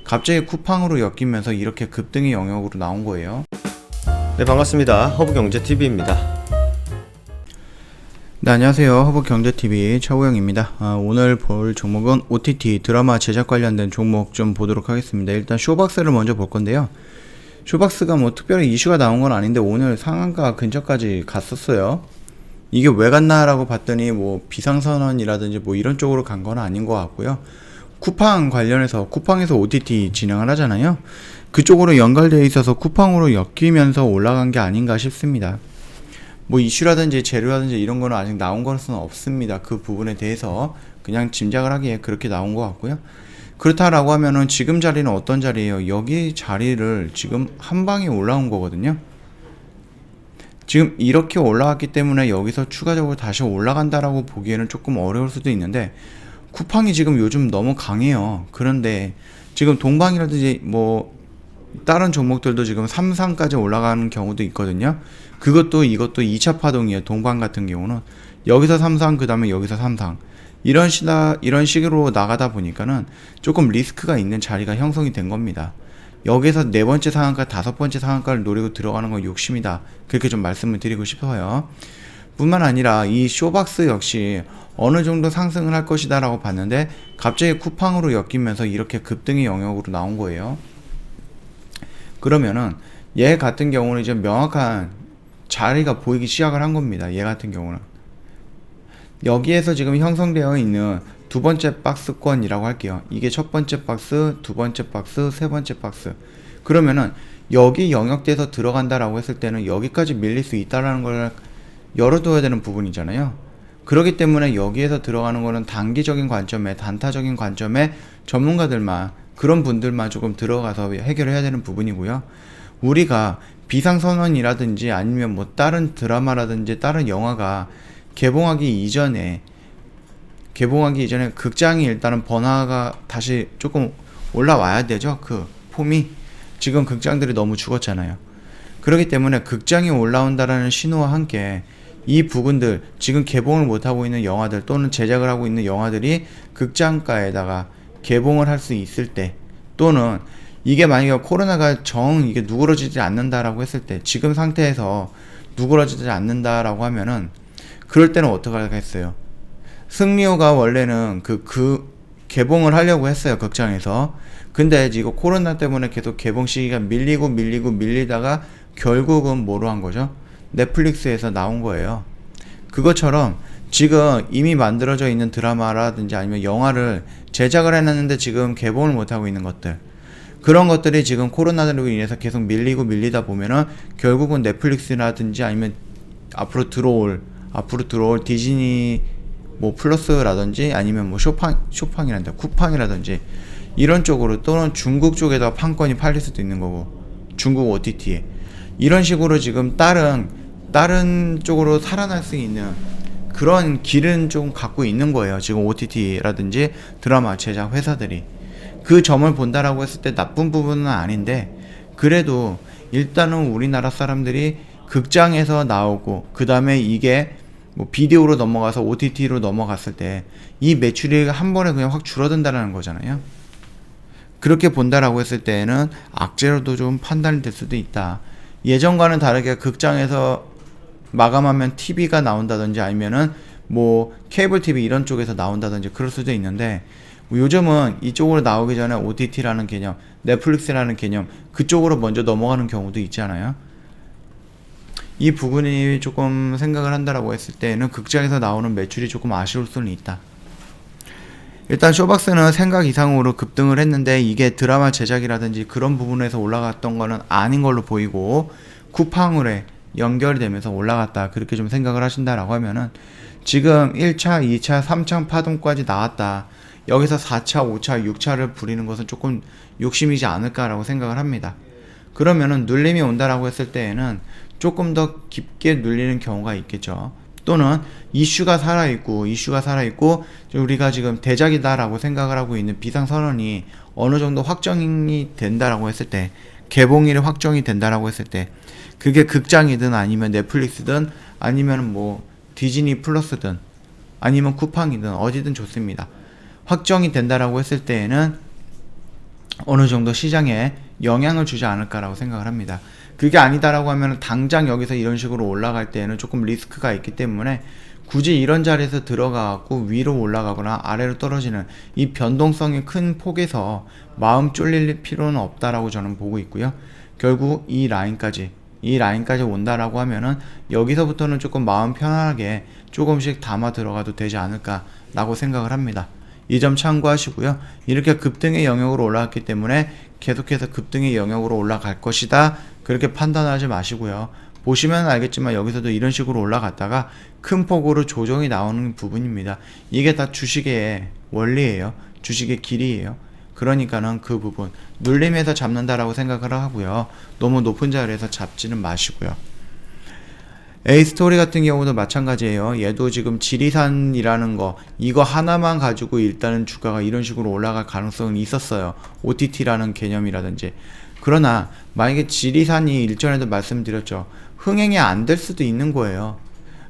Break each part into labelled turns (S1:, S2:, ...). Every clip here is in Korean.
S1: 갑자기 쿠팡으로 엮이면서 이렇게 급등의 영역으로 나온 거예요.
S2: 네, 반갑습니다. 허브경제TV입니다.
S1: 네, 안녕하세요. 허브경제TV 차우영입니다. 오늘 볼 종목은 OTT 드라마 제작 관련된 종목 좀 보도록 하겠습니다. 일단 쇼박스를 먼저 볼 건데요. 쇼박스가 뭐 특별히 이슈가 나온 건 아닌데 오늘 상한가 근처까지 갔었어요. 이게 왜 갔나라고 봤더니 뭐 비상선언이라든지 뭐 이런 쪽으로 간 건 아닌 것 같고요. 쿠팡 관련해서 쿠팡에서 OTT 진행을 하잖아요. 그쪽으로 연결되어 있어서 쿠팡으로 엮이면서 올라간 게 아닌가 싶습니다. 뭐 이슈라든지 재료라든지 이런 거는 아직 나온 것은 없습니다. 그 부분에 대해서 그냥 짐작을 하기에 그렇게 나온 것 같고요. 그렇다라고 하면은 지금 자리는 어떤 자리예요? 여기 자리를 지금 한 방에 올라온 거거든요. 지금 이렇게 올라왔기 때문에 여기서 추가적으로 다시 올라간다라고 보기에는 조금 어려울 수도 있는데 쿠팡이 지금 요즘 너무 강해요. 그런데 지금 동방이라든지 뭐 다른 종목들도 지금 3상까지 올라가는 경우도 있거든요. 그것도 이것도 2차 파동이에요. 동방 같은 경우는 여기서 3상 그 다음에 여기서 3상 이런 식으로 나가다 보니까는 조금 리스크가 있는 자리가 형성이 된 겁니다. 여기서 네 번째 상한가, 다섯 번째 상한가를 노리고 들어가는 건 욕심이다. 그렇게 좀 말씀을 드리고 싶어요. 뿐만 아니라 이 쇼박스 역시 어느 정도 상승을 할 것이다 라고 봤는데 갑자기 쿠팡으로 엮이면서 이렇게 급등의 영역으로 나온 거예요. 그러면은 얘 같은 경우는 이제 명확한 자리가 보이기 시작을 한 겁니다. 얘 같은 경우는 여기에서 지금 형성되어 있는 두 번째 박스권이라고 할게요. 이게 첫 번째 박스, 두 번째 박스, 세 번째 박스. 그러면은 여기 영역대에서 들어간다라고 했을 때는 여기까지 밀릴 수 있다라는 걸 열어둬야 되는 부분이잖아요. 그렇기 때문에 여기에서 들어가는 거는 단기적인 관점에, 단타적인 관점에 전문가들만, 그런 분들만 조금 들어가서 해결해야 되는 부분이고요. 우리가 비상선언이라든지 아니면 뭐 다른 드라마라든지 다른 영화가 개봉하기 이전에 극장이 일단은 번화가 다시 조금 올라와야 되죠. 그 폼이 지금 극장들이 너무 죽었잖아요. 그렇기 때문에 극장이 올라온다라는 신호와 함께 이 부분들 지금 개봉을 못하고 있는 영화들 또는 제작을 하고 있는 영화들이 극장가에다가 개봉을 할 수 있을 때 또는 이게 만약에 코로나가 이게 누그러지지 않는다라고 했을 때 지금 상태에서 누그러지지 않는다라고 하면은 그럴 때는 어떻게 하겠어요? 승리호가 원래는 그 개봉을 하려고 했어요. 극장에서. 근데 이거 코로나 때문에 계속 개봉 시기가 밀리다가 결국은 뭐로 한 거죠? 넷플릭스에서 나온 거예요. 그것처럼 지금 이미 만들어져 있는 드라마라든지 아니면 영화를 제작을 해놨는데 지금 개봉을 못하고 있는 것들, 그런 것들이 지금 코로나로 인해서 계속 밀리다 보면은 결국은 넷플릭스라든지 아니면 앞으로 들어올 디즈니 뭐 플러스라든지 아니면 뭐 쿠팡이라든지 이런 쪽으로 또는 중국 쪽에다 판권이 팔릴 수도 있는 거고, 중국 OTT에 이런 식으로 지금 다른 쪽으로 살아날 수 있는 그런 길은 좀 갖고 있는 거예요. 지금 OTT라든지 드라마 제작 회사들이. 그 점을 본다라고 했을 때 나쁜 부분은 아닌데, 그래도 일단은 우리나라 사람들이 극장에서 나오고 그 다음에 이게 뭐 비디오로 넘어가서 OTT로 넘어갔을 때 이 매출이 한 번에 그냥 확 줄어든다는 거잖아요. 그렇게 본다라고 했을 때는 악재로도 좀 판단이 될 수도 있다. 예전과는 다르게 극장에서 마감하면 TV가 나온다든지 아니면은 뭐 케이블 TV 이런 쪽에서 나온다든지 그럴 수도 있는데, 요즘은 이쪽으로 나오기 전에 OTT라는 개념, 넷플릭스라는 개념, 그쪽으로 먼저 넘어가는 경우도 있잖아요. 이 부분이 조금 생각을 한다라고 했을 때는 극장에서 나오는 매출이 조금 아쉬울 수는 있다. 일단 쇼박스는 생각 이상으로 급등을 했는데 이게 드라마 제작이라든지 그런 부분에서 올라갔던 거는 아닌 걸로 보이고 쿠팡으로 연결이 되면서 올라갔다, 그렇게 좀 생각을 하신다라고 하면은 지금 1차, 2차, 3차 파동까지 나왔다. 여기서 4차, 5차, 6차를 부리는 것은 조금 욕심이지 않을까라고 생각을 합니다. 그러면은 눌림이 온다라고 했을 때에는 조금 더 깊게 눌리는 경우가 있겠죠. 또는 이슈가 살아있고 우리가 지금 대작이다라고 생각을 하고 있는 비상선언이 어느 정도 확정이 된다라고 했을 때, 개봉일이 확정이 된다라고 했을 때, 그게 극장이든 아니면 넷플릭스든 아니면 뭐 디즈니 플러스든 아니면 쿠팡이든 어디든 좋습니다. 확정이 된다라고 했을 때에는 어느 정도 시장에 영향을 주지 않을까라고 생각을 합니다. 그게 아니다라고 하면 당장 여기서 이런 식으로 올라갈 때에는 조금 리스크가 있기 때문에 굳이 이런 자리에서 들어가고 위로 올라가거나 아래로 떨어지는 이 변동성이 큰 폭에서 마음 쫄릴 필요는 없다라고 저는 보고 있고요. 결국 이 라인까지 온다라고 하면은 여기서부터는 조금 마음 편안하게 조금씩 담아 들어가도 되지 않을까라고 생각을 합니다. 이 점 참고하시고요. 이렇게 급등의 영역으로 올라왔기 때문에 계속해서 급등의 영역으로 올라갈 것이다, 그렇게 판단하지 마시고요. 보시면 알겠지만 여기서도 이런 식으로 올라갔다가 큰 폭으로 조정이 나오는 부분입니다. 이게 다 주식의 원리예요. 주식의 길이에요. 그러니까는 그 부분 눌림에서 잡는다라고 생각을 하고요. 너무 높은 자리에서 잡지는 마시고요. A스토리 같은 경우도 마찬가지예요. 얘도 지금 지리산이라는 거, 이거 하나만 가지고 일단은 주가가 이런 식으로 올라갈 가능성은 있었어요. OTT라는 개념이라든지. 그러나 만약에 지리산이 일전에도 말씀드렸죠. 흥행이 안 될 수도 있는 거예요.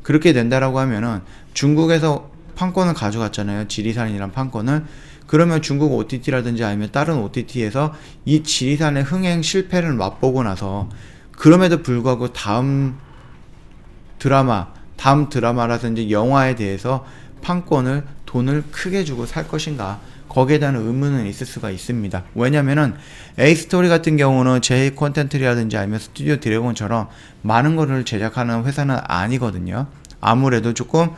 S1: 그렇게 된다라고 하면은 중국에서 판권을 가져갔잖아요. 지리산이란 판권을. 그러면 중국 OTT라든지 아니면 다른 OTT에서 이 지리산의 흥행 실패를 맛보고 나서 그럼에도 불구하고 다음 드라마라든지 영화에 대해서 판권을 돈을 크게 주고 살 것인가, 거기에 대한 의문은 있을 수가 있습니다. 왜냐면은 A스토리 같은 경우는 제 콘텐츠라든지 아니면 스튜디오 드래곤처럼 많은 거를 제작하는 회사는 아니거든요. 아무래도 조금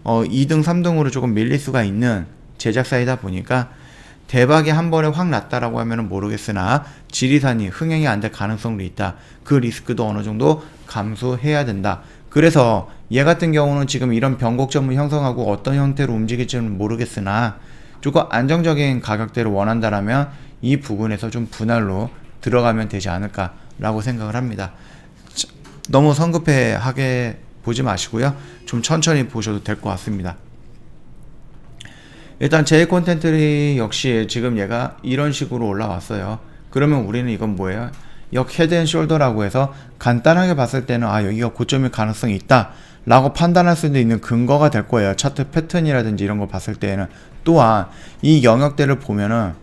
S1: 2등 3등으로 조금 밀릴 수가 있는 제작사이다 보니까 대박이 한 번에 확 났다라고 하면은 모르겠으나 지리산이 흥행이 안 될 가능성도 있다. 그 리스크도 어느 정도 감수해야 된다. 그래서 얘 같은 경우는 지금 이런 변곡점을 형성하고 어떤 형태로 움직일지는 모르겠으나 조금 안정적인 가격대를 원한다라면 이 부분에서 좀 분할로 들어가면 되지 않을까라고 생각을 합니다. 너무 성급하게 보지 마시고요. 좀 천천히 보셔도 될 것 같습니다. 일단 제이 콘텐츠 역시 지금 얘가 이런 식으로 올라왔어요. 그러면 우리는 이건 뭐예요? 역 헤드앤숄더라고 해서 간단하게 봤을 때는 여기가 고점일 가능성이 있다 라고 판단할 수도 있는 근거가 될 거예요. 차트 패턴이라든지 이런 거 봤을 때는. 또한 이 영역대를 보면은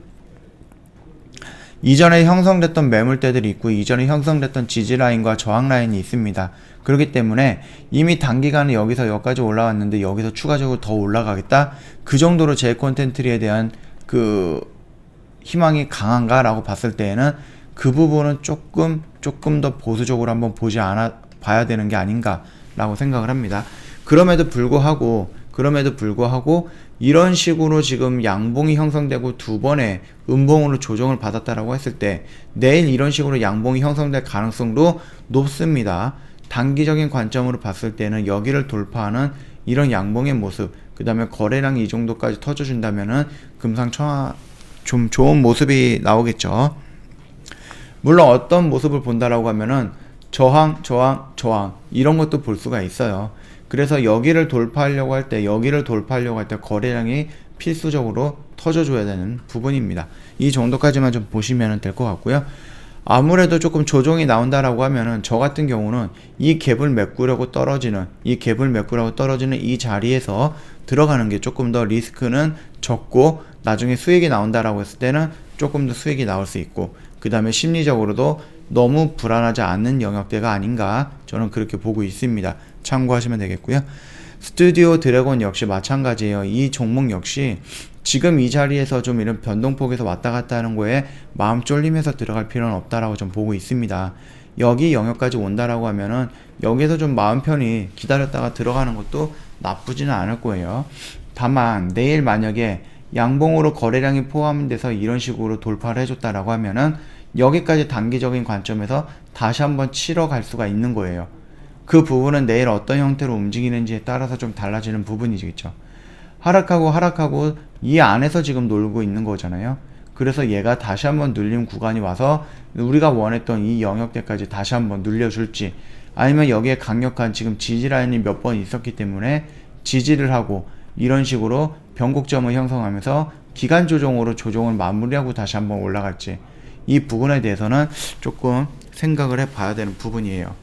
S1: 이전에 형성됐던 매물대들이 있고 이전에 형성됐던 지지라인과 저항라인이 있습니다. 그렇기 때문에 이미 단기간에 여기서 여기까지 올라왔는데 여기서 추가적으로 더 올라가겠다, 그 정도로 제 콘텐츠에 대한 그 희망이 강한가 라고 봤을 때에는 그 부분은 조금 더 보수적으로 한번 봐야 되는 게 아닌가 라고 생각을 합니다. 그럼에도 불구하고 이런 식으로 지금 양봉이 형성되고 두 번의 음봉으로 조정을 받았다라고 했을 때 내일 이런 식으로 양봉이 형성될 가능성도 높습니다. 단기적인 관점으로 봤을 때는 여기를 돌파하는 이런 양봉의 모습, 그 다음에 거래량이 이 정도까지 터져준다면은 금상첨화 좀 좋은 모습이 나오겠죠. 물론 어떤 모습을 본다라고 하면은 저항 이런 것도 볼 수가 있어요. 그래서 여기를 돌파하려고 할 때 거래량이 필수적으로 터져줘야 되는 부분입니다. 이 정도까지만 좀 보시면 될 것 같고요. 아무래도 조금 조정이 나온다라고 하면은 저 같은 경우는 이 갭을 메꾸려고 떨어지는 이 자리에서 들어가는 게 조금 더 리스크는 적고 나중에 수익이 나온다라고 했을 때는 조금 더 수익이 나올 수 있고, 그 다음에 심리적으로도 너무 불안하지 않는 영역대가 아닌가, 저는 그렇게 보고 있습니다. 참고하시면 되겠고요. 스튜디오 드래곤 역시 마찬가지예요. 이 종목 역시 지금 이 자리에서 좀 이런 변동폭에서 왔다 갔다 하는 거에 마음 쫄리면서 들어갈 필요는 없다라고 좀 보고 있습니다. 여기 영역까지 온다라고 하면은 여기서 좀 마음 편히 기다렸다가 들어가는 것도 나쁘지는 않을 거예요. 다만 내일 만약에 양봉으로 거래량이 포함돼서 이런 식으로 돌파를 해줬다라고 하면은 여기까지 단기적인 관점에서 다시 한번 치러 갈 수가 있는 거예요. 그 부분은 내일 어떤 형태로 움직이는지에 따라서 좀 달라지는 부분이겠죠. 하락하고 이 안에서 지금 놀고 있는 거잖아요. 그래서 얘가 다시 한번 눌림 구간이 와서 우리가 원했던 이 영역대까지 다시 한번 눌려줄지, 아니면 여기에 강력한 지금 지지라인이 몇 번 있었기 때문에 지지를 하고 이런 식으로 변곡점을 형성하면서 기간 조정으로 조정을 마무리하고 다시 한번 올라갈지, 이 부분에 대해서는 조금 생각을 해봐야 되는 부분이에요.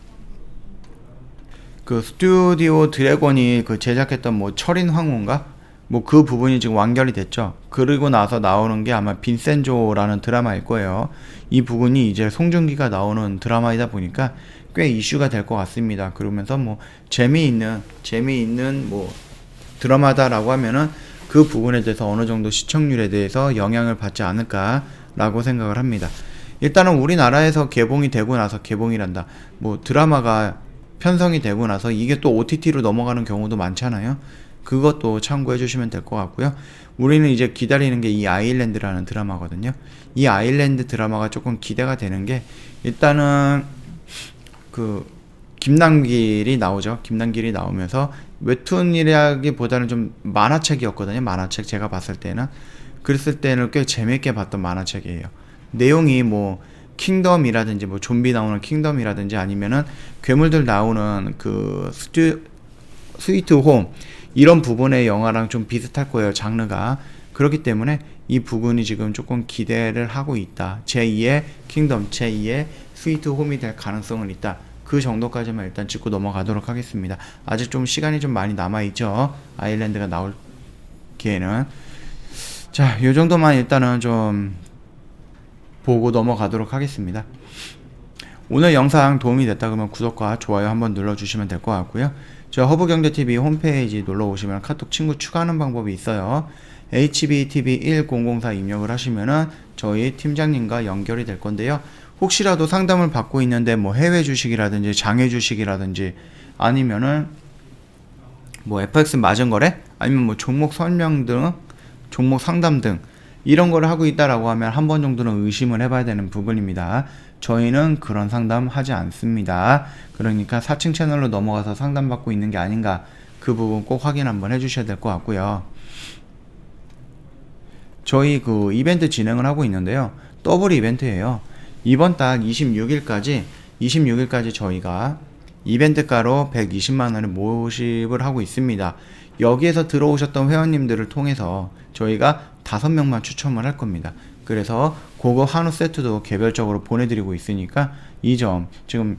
S1: 그 스튜디오 드래곤이 그 제작했던 철인 황후인가? 뭐 그 부분이 지금 완결이 됐죠. 그리고 나서 나오는 게 아마 빈센조라는 드라마일 거예요. 이 부분이 이제 송중기가 나오는 드라마이다 보니까 꽤 이슈가 될 것 같습니다. 그러면서 뭐 재미있는 뭐 드라마다라고 하면은 그 부분에 대해서 어느 정도 시청률에 대해서 영향을 받지 않을까라고 생각을 합니다. 일단은 우리나라에서 개봉이 되고 나서 개봉이란다. 뭐 드라마가 편성이 되고 나서 이게 또 OTT로 넘어가는 경우도 많잖아요. 그것도 참고해 주시면 될 것 같고요. 우리는 이제 기다리는 게 이 아일랜드라는 드라마거든요. 이 아일랜드 드라마가 조금 기대가 되는 게 일단은 그 김남길이 나오죠. 김남길이 나오면서 웹툰이라기보다는 좀 만화책이었거든요. 만화책 제가 봤을 때는 그랬을 때는 꽤 재밌게 봤던 만화책이에요. 내용이 뭐 킹덤이라든지 뭐 좀비 나오는 킹덤이라든지 아니면은 괴물들 나오는 그 스위트 홈 이런 부분의 영화랑 좀 비슷할 거예요. 장르가. 그렇기 때문에 이 부분이 지금 조금 기대를 하고 있다. 제2의 킹덤, 제2의 스위트 홈이 될 가능성은 있다. 그 정도까지만 일단 짚고 넘어가도록 하겠습니다. 아직 좀 시간이 좀 많이 남아있죠. 아일랜드가 나올 기회는. 자, 요 정도만 일단은 좀 보고 넘어가도록 하겠습니다. 오늘 영상 도움이 됐다 그러면 구독과 좋아요 한번 눌러주시면 될 것 같고요. 저 허브경제TV 홈페이지 놀러오시면 카톡 친구 추가하는 방법이 있어요. HBTV1004 입력을 하시면은 저희 팀장님과 연결이 될 건데요. 혹시라도 상담을 받고 있는데 뭐 해외 주식이라든지 장외 주식이라든지 아니면은 뭐 FX 맞은 거래? 아니면 뭐 종목 설명 등 종목 상담 등 이런 거를 하고 있다라고 하면 한 번 정도는 의심을 해봐야 되는 부분입니다. 저희는 그런 상담 하지 않습니다. 그러니까 4층 채널로 넘어가서 상담받고 있는 게 아닌가 그 부분 꼭 확인 한번 해주셔야 될 것 같고요. 저희 그 이벤트 진행을 하고 있는데요. 더블 이벤트예요. 이번 달 26일까지 저희가 이벤트가로 120만원을 모집을 하고 있습니다. 여기에서 들어오셨던 회원님들을 통해서 저희가 5명만 추첨을 할 겁니다. 그래서 고급 한우 세트도 개별적으로 보내드리고 있으니까 이 점 지금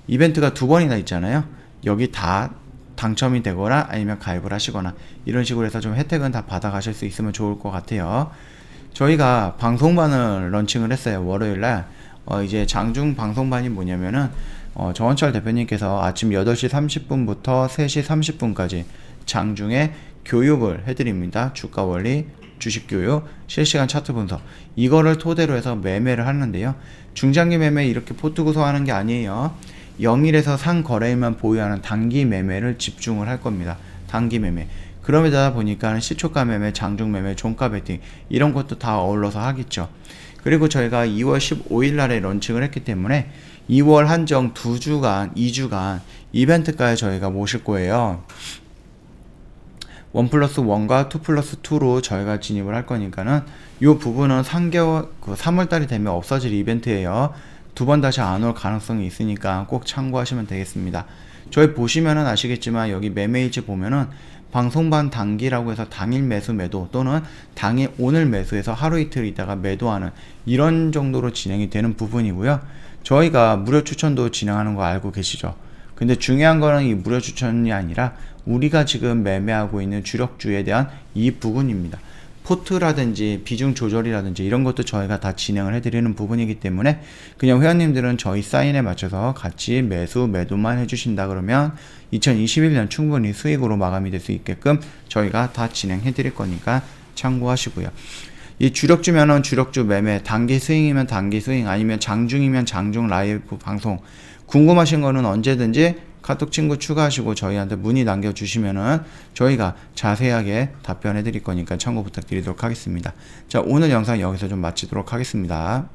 S1: 이벤트가 2번이나 있잖아요. 여기 다 당첨이 되거나 아니면 가입을 하시거나 이런 식으로 해서 좀 혜택은 다 받아가실 수 있으면 좋을 것 같아요. 저희가 방송반을 런칭을 했어요. 월요일날 이제 장중 방송반이 뭐냐면은 정원철 대표님께서 아침 8시 30분부터 3시 30분까지 장중에 교육을 해드립니다. 주가 원리, 주식 교육, 실시간 차트 분석 이거를 토대로 해서 매매를 하는데요. 중장기 매매 이렇게 포트 구성하는 게 아니에요. 0일에서 상거래일만 보유하는 단기 매매를 집중을 할 겁니다. 단기 매매. 그러다 보니까 시초가 매매, 장중 매매, 종가 베팅 이런 것도 다 어울러서 하겠죠. 그리고 저희가 2월 15일 날에 런칭을 했기 때문에 2월 한정 2주간 이벤트까지 저희가 모실 거예요. 1+1과 2+2로 저희가 진입을 할 거니까는 이 부분은 3월달이 되면 없어질 이벤트예요. 2번 다시 안 올 가능성이 있으니까 꼭 참고하시면 되겠습니다. 저희 보시면은 아시겠지만 여기 매매일지 보면은 방송반 단기라고 해서 당일 매수 매도 또는 당일 오늘 매수해서 하루 이틀 있다가 매도하는 이런 정도로 진행이 되는 부분이고요. 저희가 무료 추천도 진행하는 거 알고 계시죠? 근데 중요한 거는 이 무료 추천이 아니라 우리가 지금 매매하고 있는 주력주에 대한 이 부분입니다. 포트라든지 비중 조절이라든지 이런 것도 저희가 다 진행을 해드리는 부분이기 때문에 그냥 회원님들은 저희 사인에 맞춰서 같이 매수 매도만 해주신다 그러면 2021년 충분히 수익으로 마감이 될 수 있게끔 저희가 다 진행해 드릴 거니까 참고하시고요. 이 주력주면은 주력주 매매, 단기 스윙이면 단기 스윙, 아니면 장중이면 장중 라이브 방송 궁금하신 거는 언제든지 카톡 친구 추가하시고 저희한테 문의 남겨주시면은 저희가 자세하게 답변해 드릴 거니까 참고 부탁드리도록 하겠습니다. 자, 오늘 영상 여기서 좀 마치도록 하겠습니다.